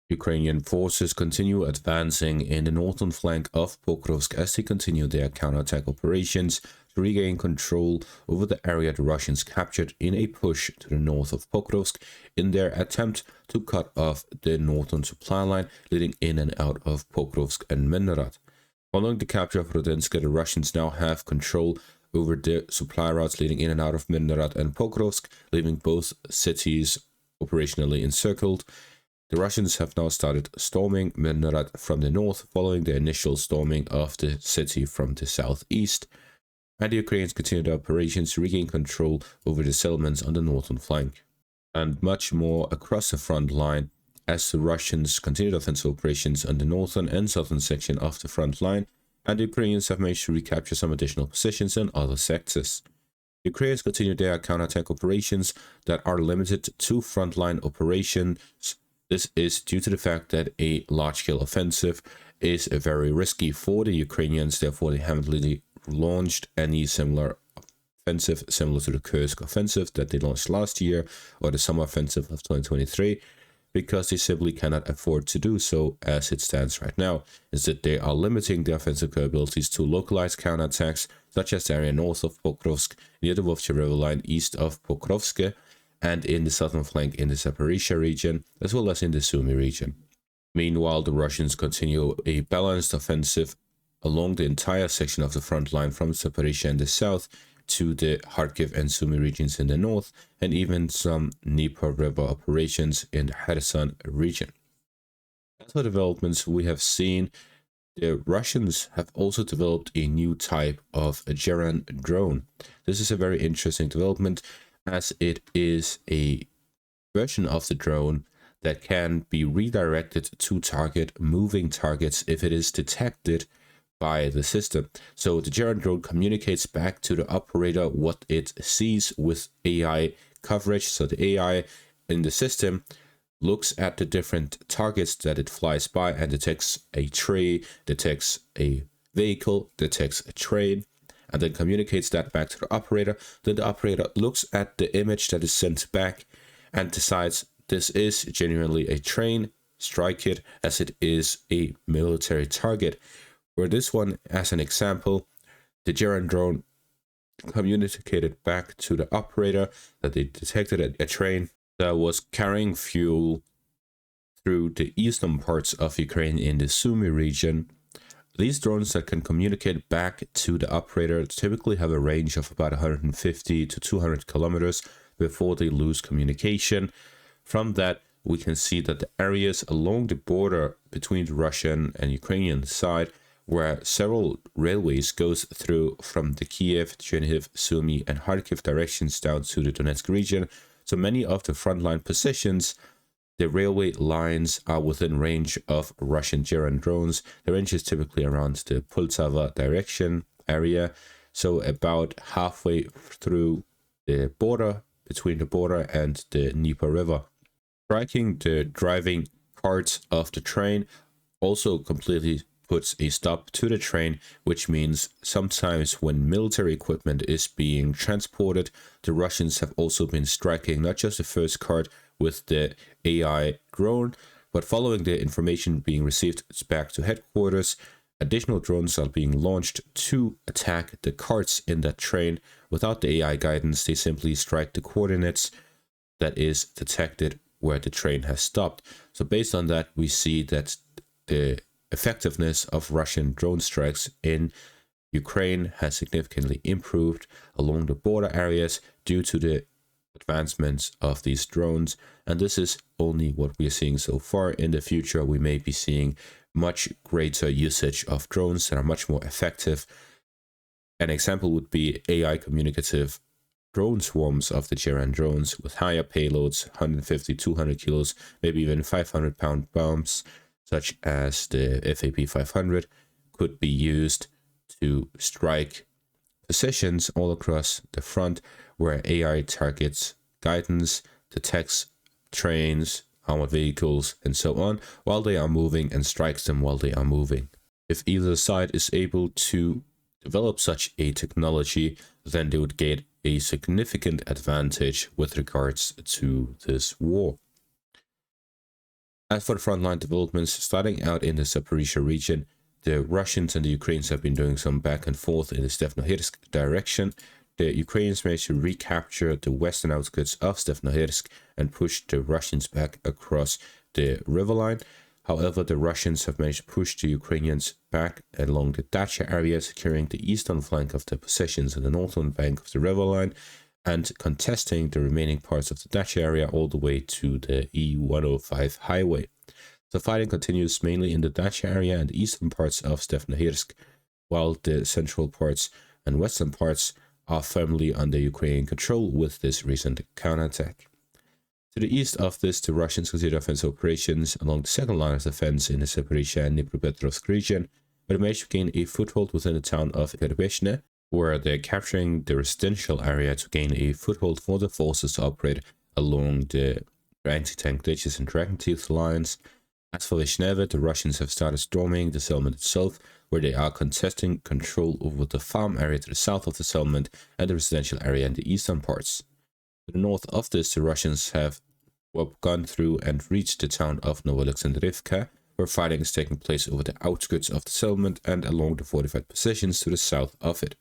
Ukrainian forces continue advancing in the northern flank of Pokrovsk as they continue their counterattack operations to regain control over the area the Russians captured in a push to the north of Pokrovsk in their attempt to cut off the northern supply line leading in and out of Pokrovsk and Minarad. Following the capture of Rodinska, the Russians now have control over the supply routes leading in and out of Minarad and Pokrovsk, leaving both cities operationally encircled. The Russians have now started storming Minarad from the north, following the initial storming of the city from the southeast, and the Ukrainians continue their operations to regain control over the settlements on the northern flank, and much more across the front line as the Russians continued offensive operations on the northern and southern section of the front line, and the Ukrainians have managed to recapture some additional positions in other sectors. The Ukrainians continue their counterattack operations that are limited to frontline operations. This is due to the fact that a large-scale offensive is very risky for the Ukrainians, therefore they haven't really launched any similar offensive similar to the Kursk offensive that they launched last year or the summer offensive of 2023, because they simply cannot afford to do so as it stands right now, is that they are limiting their offensive capabilities to localized counterattacks such as the area north of Pokrovsk, near the Vovcha River line east of Pokrovsk, and in the southern flank in the Zaporizhzhia region, as well as in the Sumy region. Meanwhile, the Russians continue a balanced offensive along the entire section of the front line from Zaporizhzhia in the south to the Kharkiv and Sumy regions in the north, and even some Dnieper River operations in the Kherson region. As for developments we have seen, the Russians have also developed a new type of a Geran drone. This is a very interesting development, as it is a version of the drone that can be redirected to target moving targets if it is detected by the system. So the Geran drone communicates back to the operator what it sees with AI coverage. So the AI in the system looks at the different targets that it flies by and detects a tree, detects a vehicle, detects a train, and then communicates that back to the operator. Then the operator looks at the image that is sent back and decides this is genuinely a train, strike it as it is a military target. For this one, as an example, the Geran drone communicated back to the operator that they detected a train that was carrying fuel through the eastern parts of Ukraine in the Sumy region. These drones that can communicate back to the operator typically have a range of about 150 to 200 kilometers before they lose communication. From that, we can see that the areas along the border between the Russian and Ukrainian side, where several railways goes through from the Kiev, Chernihiv, Sumy, and Kharkiv directions down to the Donetsk region. So many of the frontline positions, the railway lines are within range of Russian Geran drones. The range is typically around the Poltava direction area, so about halfway through the border, between the border and the Dnieper River. Striking the driving carts of the train also completely puts a stop to the train, which means sometimes when military equipment is being transported, the Russians have also been striking not just the first cart with the AI drone, but following the information being received back to headquarters, additional drones are being launched to attack the carts in that train. Without the AI guidance, they simply strike the coordinates that is detected where the train has stopped. So based on that, we see that the effectiveness of Russian drone strikes in Ukraine has significantly improved along the border areas due to the advancements of these drones, and this is only what we are seeing so far. In the future, we may be seeing much greater usage of drones that are much more effective. An example would be AI communicative drone swarms of the Geran drones with higher payloads, 150, 200 kilos, maybe even 500-pound bombs, such as the FAP 500, could be used to strike positions all across the front where AI targets guidance, detects trains, armored vehicles, and so on while they are moving and strikes them while they are moving. If either side is able to develop such a technology, then they would gain a significant advantage with regards to this war. As for the frontline developments, starting out in the Zaporizhzhia region, the Russians and the Ukrainians have been doing some back and forth in the Stepnohirsk direction. The Ukrainians managed to recapture the western outskirts of Stepnohirsk and push the Russians back across the river line. However, the Russians have managed to push the Ukrainians back along the Dacha area, securing the eastern flank of their positions on the northern bank of the river line and contesting the remaining parts of the Dacha area all the way to the E105 highway. The fighting continues mainly in the Dacha area and eastern parts of Stepnohirsk, while the central parts and western parts are firmly under Ukrainian control with this recent counterattack. To the east of this, the Russians continue offensive operations along the second line of defense in the Zaporizhzhia and Dnipropetrovsk region, where they managed to gain a foothold within the town of Kupyansk, where they're capturing the residential area to gain a foothold for the forces to operate along the anti-tank ditches and dragon teeth lines. As for Vishneva, the Russians have started storming the settlement itself, where they are contesting control over the farm area to the south of the settlement and the residential area in the eastern parts. To the north of this, the Russians have gone through and reached the town of Novoalexandrivka, where fighting is taking place over the outskirts of the settlement and along the fortified positions to the south of it.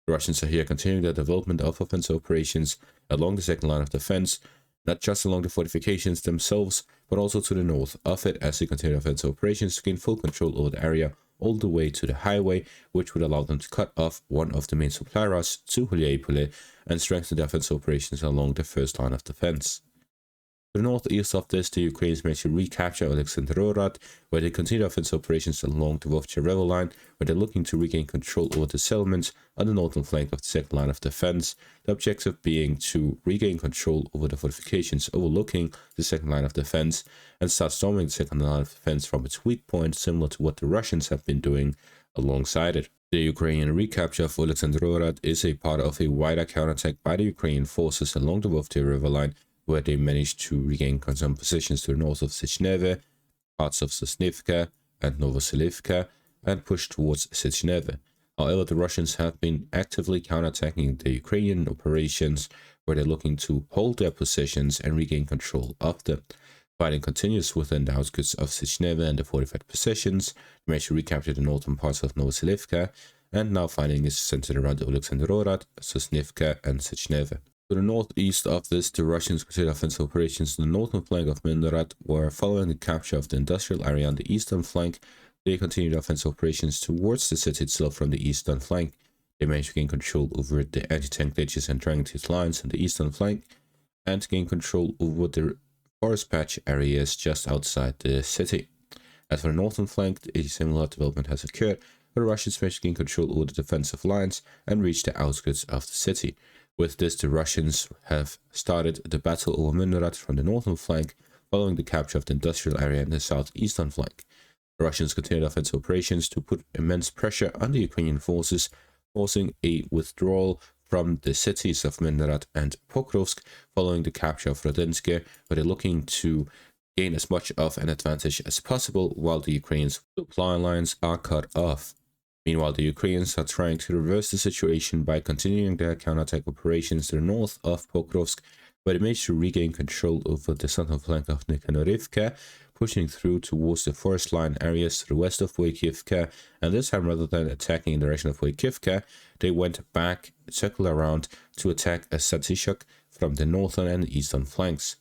The Russians are here continuing their development of offensive operations along the second line of defense, not just along the fortifications themselves, but also to the north of it as they continue offensive operations to gain full control over the area all the way to the highway, which would allow them to cut off one of the main supply routes to Huliaipole and strengthen the offensive operations along the first line of defense. To the northeast of this, the Ukrainians managed to recapture Alexandrorad, where they continue offensive operations along the Vovcha river line, where they're looking to regain control over the settlements on the northern flank of the second line of defense, the objective being to regain control over the fortifications overlooking the second line of defense and start storming the second line of defense from its weak point, similar to what the Russians have been doing alongside it. The Ukrainian recapture of Alexandrorad is a part of a wider counterattack by the Ukrainian forces along the Vovcha river line, where they managed to regain some positions to the north of Sechneve, parts of Sosnivka and Novoselivka, and push towards Sechneve. However, the Russians have been actively counterattacking the Ukrainian operations, where they're looking to hold their positions and regain control of them. Fighting continues within the outskirts of Sechneve and the fortified positions. They managed to recapture the northern parts of Novoselivka, and now fighting is centered around Alexandrorad, Sosnivka, and Sechneve. To the northeast of this, the Russians continued offensive operations on the northern flank of Mindarad, where following the capture of the industrial area on the eastern flank, they continued offensive operations towards the city itself from the eastern flank. They managed to gain control over the anti-tank ditches and dragon teeth lines on the eastern flank, and to gain control over the forest patch areas just outside the city. As for the northern flank, a similar development has occurred, where the Russians managed to gain control over the defensive lines and reach the outskirts of the city. With this, the Russians have started the battle over Mindarad from the northern flank, following the capture of the industrial area in the southeastern flank. The Russians continued offensive operations to put immense pressure on the Ukrainian forces, forcing a withdrawal from the cities of Mindarad and Pokrovsk, following the capture of Rodinsk, where they're looking to gain as much of an advantage as possible while the Ukrainian supply lines are cut off. Meanwhile, the Ukrainians are trying to reverse the situation by continuing their counterattack operations to the north of Pokrovsk, where they managed to regain control over the southern flank of Nikhanorivka, pushing through towards the forest line areas to the west of Voykivka, and this time rather than attacking in the direction of Voykivka, they went back, circled around to attack Zatishok from the northern and eastern flanks.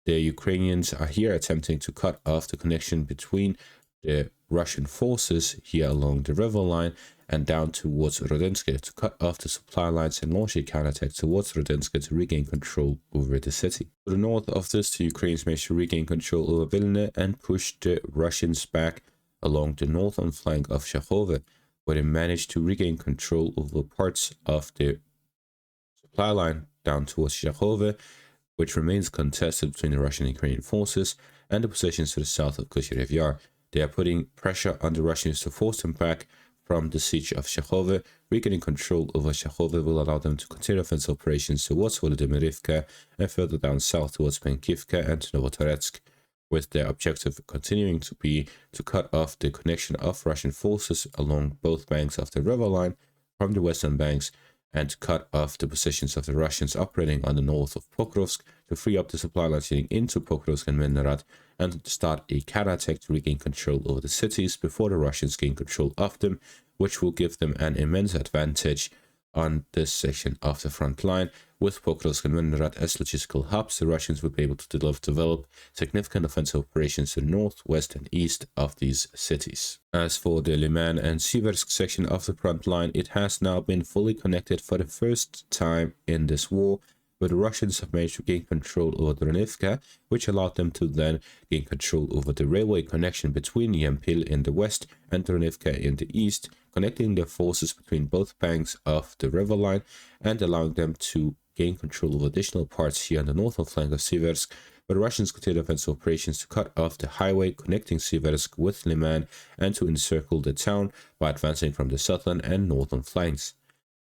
The Ukrainians are here attempting to cut off the connection between the Russian forces here along the river line and down towards Rodinsk to cut off the supply lines and launch a counterattack towards Rodinsk to regain control over the city. To the north of this, the Ukrainians managed to regain control over Vilna and push the Russians back along the northern flank of Shachove, where they managed to regain control over parts of the supply line down towards Shachove, which remains contested between the Russian and Ukrainian forces, and the positions to the south of Kusherev Yar. They are putting pressure on the Russians to force them back from the siege of Shachove. Regaining control over Shachove will allow them to continue offensive operations towards Volodymyrivka and further down south towards Penkivka and Novotoretsk, with their objective continuing to be to cut off the connection of Russian forces along both banks of the river line from the western banks and cut off the positions of the Russians operating on the north of Pokrovsk to free up the supply lines leading into Pokrovsk and Leningrad and start a counterattack to regain control over the cities before the Russians gain control of them, which will give them an immense advantage on this section of the front line. With Pokrovsk and Leningrad as logistical hubs, the Russians would be able to develop significant offensive operations to the north, west, and east of these cities. As for the Lyman and Siversk section of the front line, it has now been fully connected for the first time in this war, where the Russians have managed to gain control over Dronivka, which allowed them to then gain control over the railway connection between Yampil in the west and Dronivka in the east, connecting their forces between both banks of the river line and allowing them to gain control of additional parts here on the northern flank of Siversk, where the Russians continued offensive operations to cut off the highway connecting Siversk with Lyman and to encircle the town by advancing from the southern and northern flanks.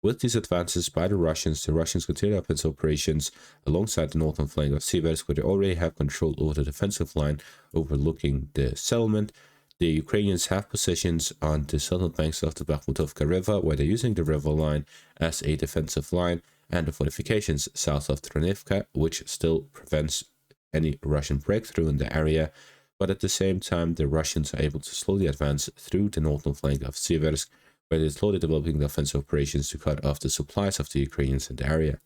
With these advances by the Russians continued offensive operations alongside the northern flank of Siversk, where they already have control over the defensive line overlooking the settlement. The Ukrainians have positions on the southern banks of the Bakhmutovka River, where they're using the river line as a defensive line, and the fortifications south of Dronivka, which still prevents any Russian breakthrough in the area. But at the same time, the Russians are able to slowly advance through the northern flank of Siversk, where they're slowly developing the offensive operations to cut off the supplies of the Ukrainians in the area.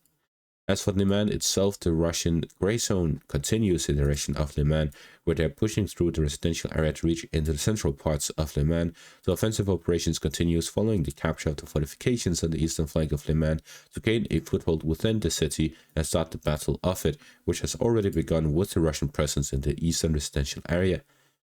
As for Lyman itself, the Russian grey zone continues in the direction of Lyman, where they're pushing through the residential area to reach into the central parts of Lyman. The offensive operations continues following the capture of the fortifications on the eastern flank of Lyman to gain a foothold within the city and start the battle of it, which has already begun with the Russian presence in the eastern residential area.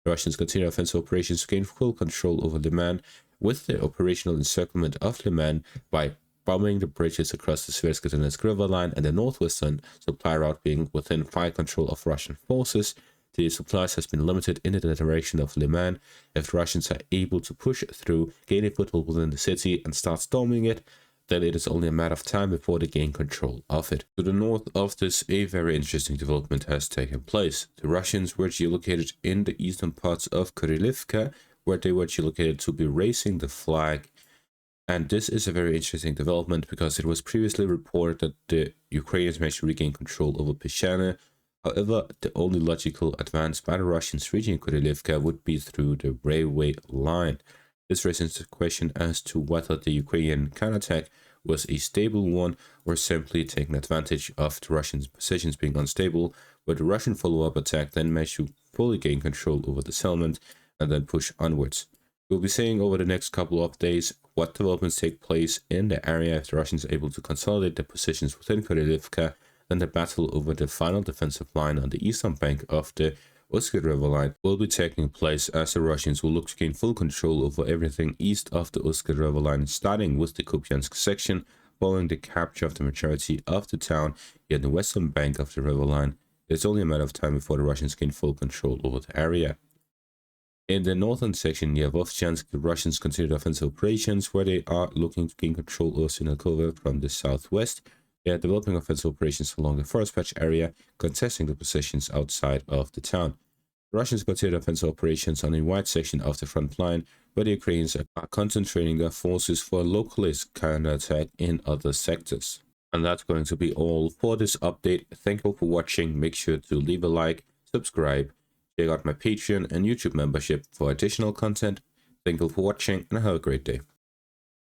The Russians continue offensive operations to gain full control over Lyman, with the operational encirclement of Lyman by bombing the bridges across the Siversk river line and the northwestern supply route being within fire control of Russian forces. The supplies has been limited in the direction of Lyman. If the Russians are able to push through, gain a foothold within the city and start storming it, then it is only a matter of time before they gain control of it. To the north of this, a very interesting development has taken place. The Russians were geolocated in the eastern parts of Kurylivka, where they were geolocated to be raising the flag. And this is a very interesting development because it was previously reported that the Ukrainians managed to regain control over Peshana. However, the only logical advance by the Russians reaching Kurylivka would be through the railway line. This raises the question as to whether the Ukrainian counterattack was a stable one or simply taking advantage of the Russian positions being unstable, where the Russian follow-up attack then managed to fully gain control over the settlement and then push onwards. We'll be seeing over the next couple of days what developments take place in the area if the Russians are able to consolidate their positions within Kurylivka. Then the battle over the final defensive line on the eastern bank of the Uskir River line will be taking place as the Russians will look to gain full control over everything east of the Uskir River line, starting with the Kupiansk section, following the capture of the majority of the town in the western bank of the river line. It's only a matter of time before the Russians gain full control over the area. In the northern section near Kupyansk, the Russians continued offensive operations where they are looking to gain control of Sinakova from the southwest. They are developing offensive operations along the forest patch area, contesting the positions outside of the town. The Russians continued offensive operations on a wide section of the front line, where the Ukrainians are concentrating their forces for a localist counterattack in other sectors. And that's going to be all for this update. Thank you for watching. Make sure to leave a like, subscribe, check out my Patreon and YouTube membership for additional content. Thank you for watching and have a great day.